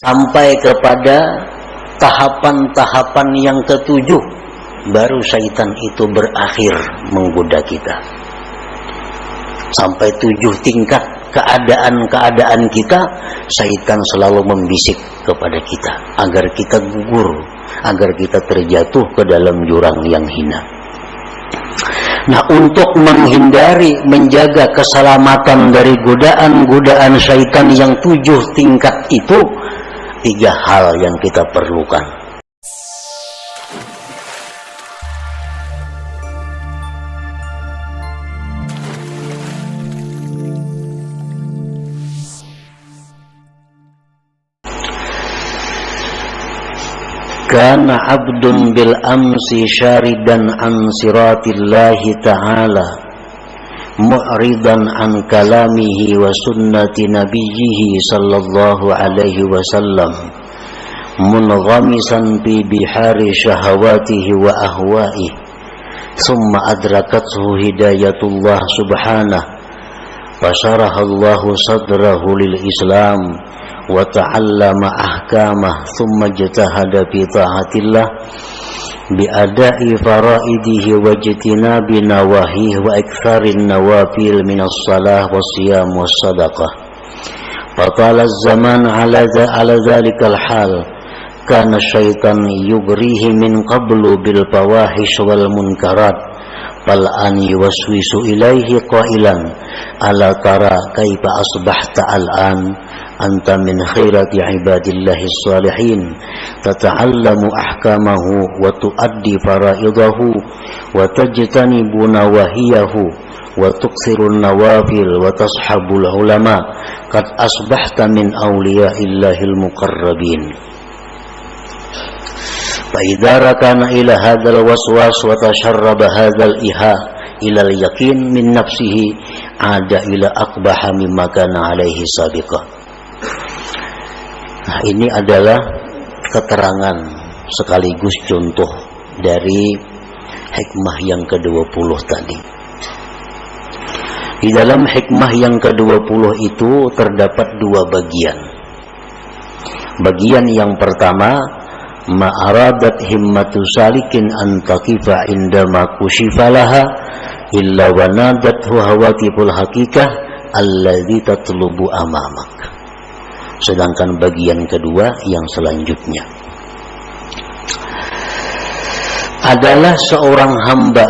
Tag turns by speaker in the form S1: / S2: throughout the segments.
S1: sampai kepada tahapan-tahapan yang ketujuh, baru syaitan itu berakhir menggoda kita. Sampai 7 tingkat keadaan-keadaan kita, syaitan selalu membisik kepada kita agar kita gugur, agar kita terjatuh ke dalam jurang yang hina. Nah, untuk menghindari, menjaga keselamatan dari godaan-godaan syaitan yang 7 tingkat itu, 3 hal yang kita perlukan. Kana abdun bil amsi syaridan an siratillahi ta'ala mu'ridan an kalamihi wa sunnati nabiyyihi sallallahu alaihi wasallam munghamisan fi bihari syahawatihi wa ahwa'ihi thumma adrakathu hidayatullah subhanahu wa syarahallahu sadrahu lil islam wa ta'allama ahkamah thumma jatahada fi ta'atillah bi ada'i faraidihi wa jitinabi nawahihi wa iktharin nawafil minas salah wa siyam wa sadaqah. Fatala zaman ala dhalikal hal kana syaitan yugrihi min qablu bil fawahish wal munkarat fal an yuwaswisu ilaihi qailan ala tara kaifa asbahta al-an anta min khairati ibadillahi salihin tata'allamu ahkamahu wa tuaddi faraidahu wa tajtanibu nawahiyahu wa tuksirun nawafil wa tashabul ulama qad asbahta min awliyaillahil muqarrabin. Fa idza rakana ila hadzal waswas wa tasharraba hadzal iha ila al-yaqin min nafsihi ada ila aqbaha mimma kana alaihi sabiqah. Nah, ini adalah keterangan sekaligus contoh dari hikmah yang ke-20 tadi. Di dalam hikmah yang ke-20 itu terdapat 2 bagian. Bagian yang pertama, ma'aradat himmatu salikin an taqifa indama kushifalaha illa wa nadathu hawatiful haqiqah alladzi tatlubu amamak. Sedangkan bagian kedua yang selanjutnya adalah seorang hamba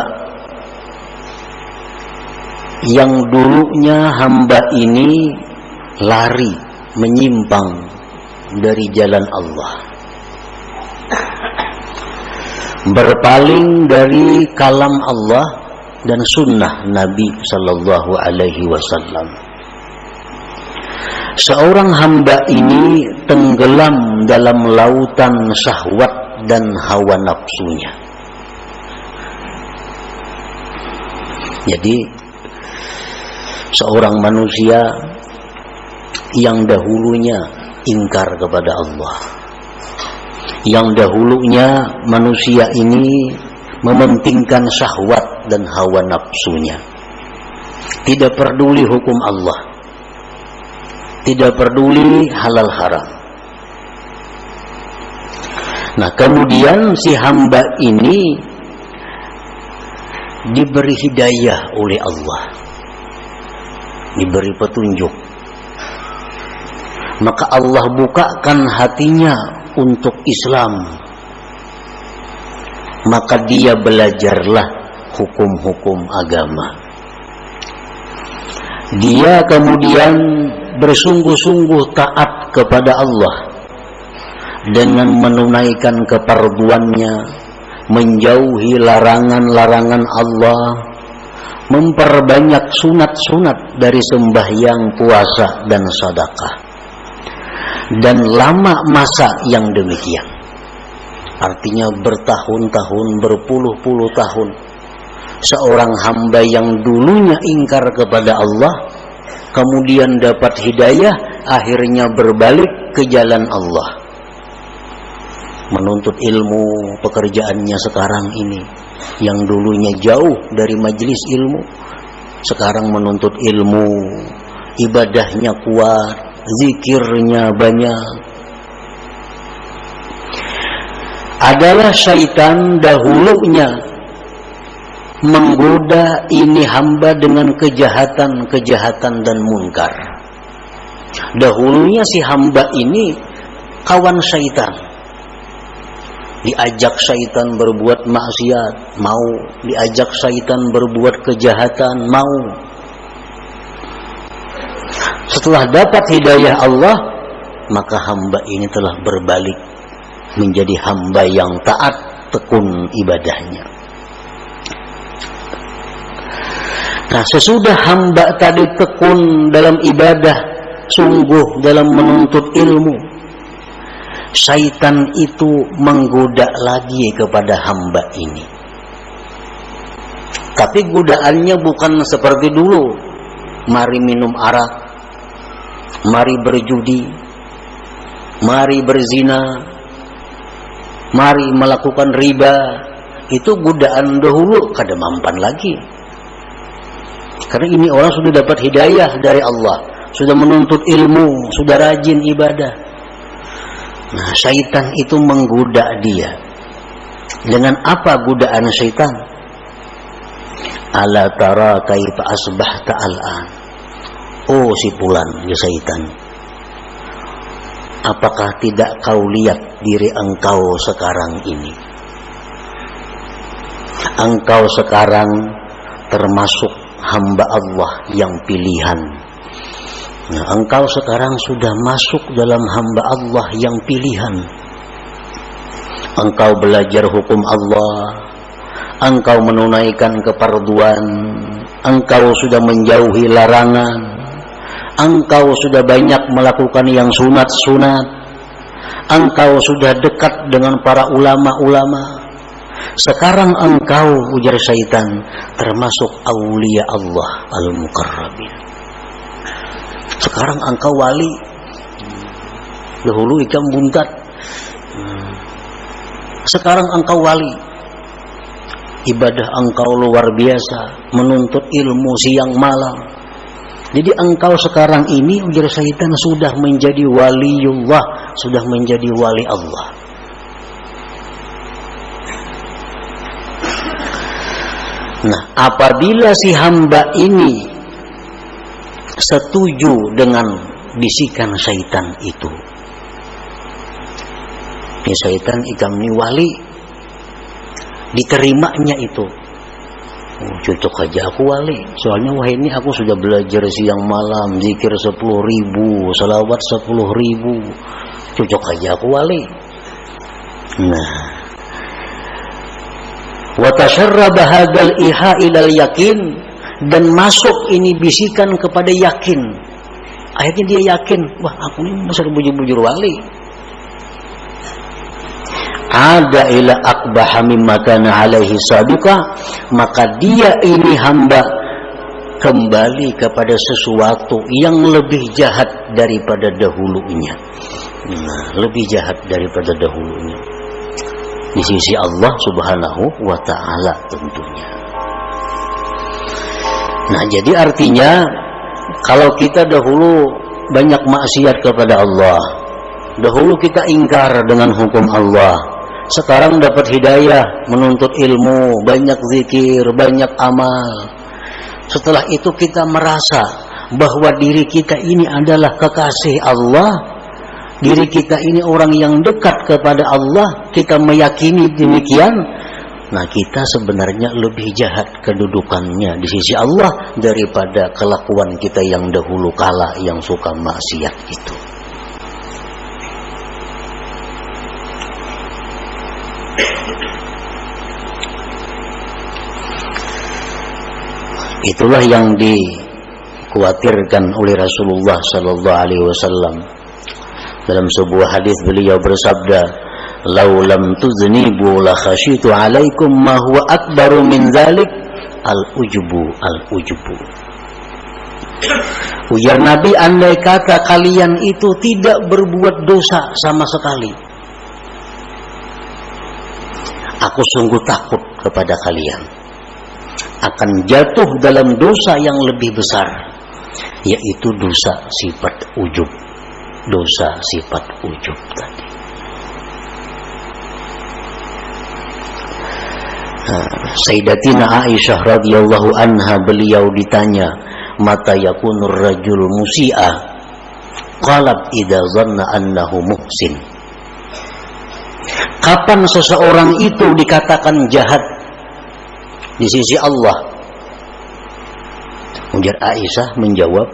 S1: yang dulunya hamba ini lari, menyimpang dari jalan Allah, berpaling dari kalam Allah dan sunnah Nabi sallallahu alaihi wasallam. Seorang hamba ini tenggelam dalam lautan syahwat dan hawa nafsunya. Jadi seorang manusia yang dahulunya ingkar kepada Allah, yang dahulunya manusia ini mementingkan syahwat dan hawa nafsunya, tidak peduli hukum Allah, tidak peduli halal haram. Nah, kemudian si hamba ini diberi hidayah oleh Allah, diberi petunjuk. Maka Allah bukakan hatinya untuk Islam. Maka dia belajarlah hukum-hukum agama. Dia kemudian bersungguh-sungguh taat kepada Allah dengan menunaikan keperduannya, menjauhi larangan-larangan Allah, memperbanyak sunat-sunat dari sembahyang, puasa, dan sedekah. Dan lama masa yang demikian, artinya bertahun-tahun, berpuluh-puluh tahun, seorang hamba yang dulunya ingkar kepada Allah kemudian dapat hidayah, akhirnya berbalik ke jalan Allah, menuntut ilmu. Pekerjaannya sekarang ini, yang dulunya jauh dari majelis ilmu, sekarang menuntut ilmu, ibadahnya kuat, zikirnya banyak, adalah syaitan dahulunya menggoda ini hamba dengan kejahatan dan munkar. Dahulunya si hamba ini kawan syaitan, diajak syaitan berbuat maksiat, mau. Diajak syaitan berbuat kejahatan, mau. Setelah dapat hidayah Allah, maka hamba ini telah berbalik menjadi hamba yang taat, tekun ibadahnya. Nah, sesudah hamba tadi tekun dalam ibadah, sungguh dalam menuntut ilmu, syaitan itu menggoda lagi kepada hamba ini. Tapi godaannya bukan seperti dulu, mari minum arak, mari berjudi, mari berzina, mari melakukan riba. Itu godaan dahulu, kada mampan lagi. Karena ini orang sudah dapat hidayah dari Allah, sudah menuntut ilmu, sudah rajin ibadah. Nah, syaitan itu menggoda dia. Dengan apa godaan syaitan? Ala tara kaifa asbahta al'an. Oh si fulan, ya syaitan, apakah tidak kau lihat diri engkau sekarang ini? Engkau sekarang termasuk hamba Allah yang pilihan. Nah, engkau sekarang sudah masuk dalam hamba Allah yang pilihan. Engkau belajar hukum Allah, engkau menunaikan keparduan, engkau sudah menjauhi larangan, engkau sudah banyak melakukan yang sunat-sunat, engkau sudah dekat dengan para ulama-ulama. Sekarang engkau, ujar syaitan, termasuk aulia Allah al-muqarrabin. Sekarang engkau wali. Dahulu ikan buntat, sekarang engkau wali. Ibadah engkau luar biasa, menuntut ilmu siang malam. Jadi engkau sekarang ini, ujar syaitan, sudah menjadi waliullah, sudah menjadi wali Allah. Nah, apabila si hamba ini setuju dengan bisikan syaitan itu, ya syaitan ikam ni wali, diterimanya itu, oh, cocok aja aku wali, soalnya wah ini aku sudah belajar siang malam, zikir 10.000, salawat 10.000, cocok aja aku wali. Nah, wa tasharraba hadzal iha ilal yakin, dan masuk ini bisikan kepada yakin. Akhirnya dia yakin, wah aku ini masih bujur-bujur wali. Ada ila akbaha mimma kana alaihi sabiqa, maka dia ini hamba kembali kepada sesuatu yang lebih jahat daripada dahulunya. Nah, lebih jahat daripada dahulunya di sisi Allah Subhanahu wa ta'ala tentunya. Nah, jadi artinya kalau kita dahulu banyak maksiat kepada Allah, dahulu kita ingkar dengan hukum Allah, sekarang dapat hidayah, menuntut ilmu, banyak zikir, banyak amal. Setelah itu kita merasa bahwa diri kita ini adalah kekasih Allah, diri kita ini orang yang dekat kepada Allah, kita meyakini demikian. Nah, kita sebenarnya lebih jahat kedudukannya di sisi Allah daripada kelakuan kita yang dahulu kala yang suka maksiat itu. Itulah yang dikhawatirkan oleh Rasulullah sallallahu alaihi wasallam. Dalam sebuah hadis beliau bersabda, "Lau lam tuznibu la khasyitu 'alaikum ma huwa akbaru min dzalik al-ujubu al-ujubu." Ujar Nabi, andai kata kalian itu tidak berbuat dosa sama sekali, aku sungguh takut kepada kalian akan jatuh dalam dosa yang lebih besar, yaitu dosa sifat ujub. Dosa sifat ujub tadi. Sayyidatina Aisyah radhiyallahu anha, beliau ditanya, mata yakunur rajul musi'a? Qalat idza dhanna annahu muhsin. Kapan seseorang itu dikatakan jahat di sisi Allah? Ujar Aisyah menjawab,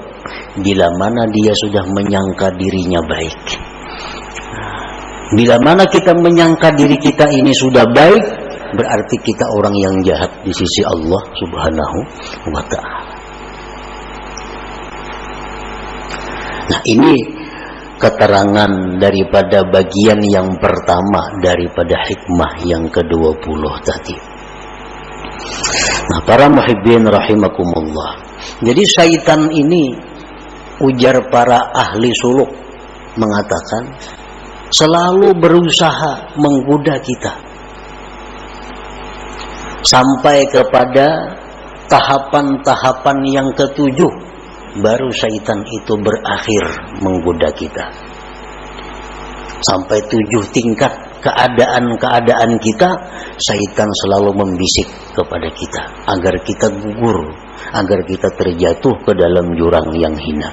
S1: bila mana dia sudah menyangka dirinya baik. Bila mana kita menyangka diri kita ini sudah baik, berarti kita orang yang jahat di sisi Allah Subhanahu wa ta'ala. Nah, ini keterangan daripada bagian yang pertama daripada hikmah yang ke-20 tadi. Nah, para muhibbin rahimakumullah. Jadi syaitan ini, ujar para ahli suluk, mengatakan selalu berusaha menggoda kita sampai kepada tahapan-tahapan yang ke-7, baru syaitan itu berakhir menggoda kita. Sampai 7 tingkat keadaan-keadaan kita, syaitan selalu membisik kepada kita agar kita gugur, agar kita terjatuh ke dalam jurang yang hina.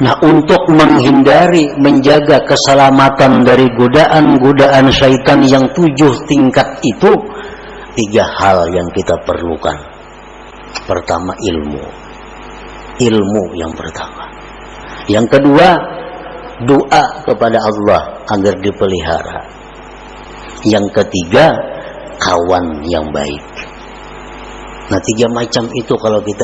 S1: Nah, untuk menghindari, menjaga keselamatan dari godaan-godaan syaitan yang 7 tingkat itu, 3 hal yang kita perlukan. Pertama, ilmu yang pertama. Yang kedua, doa kepada Allah agar dipelihara. Yang ketiga, kawan yang baik. Nah, 3 macam itu kalau kita